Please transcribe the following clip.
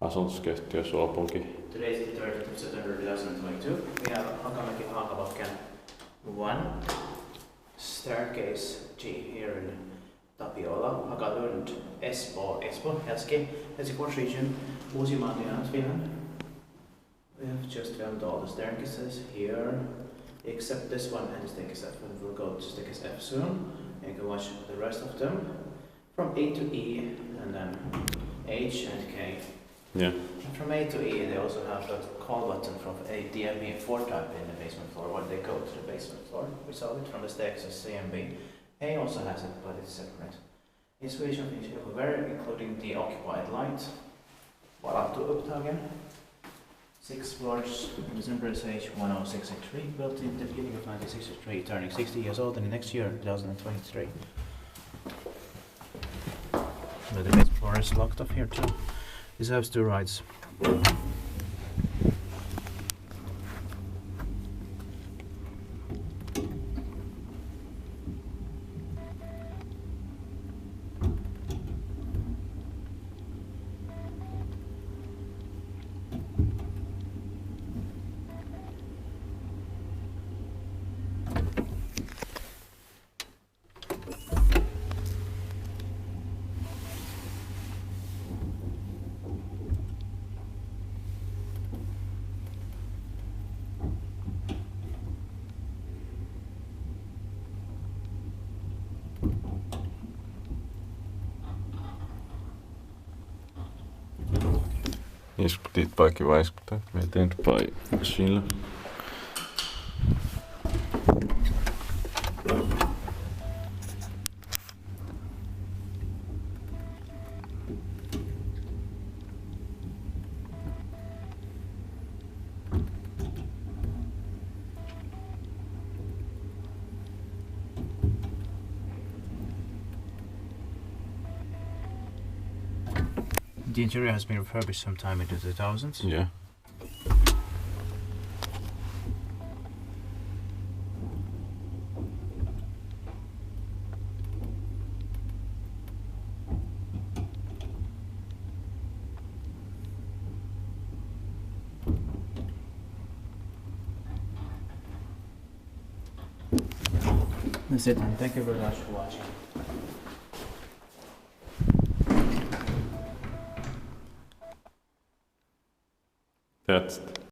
asutuskehittiö Suopunki. Today is the 30th of September 2022. We have Hakamäki Hakamäki 1 staircase G here in Tapiola, Hakalund, Espoo, Helsingfors region, Uusimaa, Finland. We have just filmed all the staircases here, except this one and the staircase F. We'll go to staircase F soon, and you can watch the rest of them from A to E, and then H and K. Yeah. And from A to E, they also have the call button from a DMB4 type in the basement floor when they go to the basement floor. We saw it from the staircase C and B. A also has it, but it's separate. In Swedish and Finnish everywhere, including the occupied light. Varattu upptagen. 6 floors, December age 1063, built in the beginning of 1963, turning 60 years old in the next year, 2023. The basement floor is locked off here too. This has 2 rides. Iskuttit paikki vai iskuttaa? Miten pai sillä? The interior has been refurbished sometime in the 2000s. Yeah. That's it, and thank you very much for watching. That's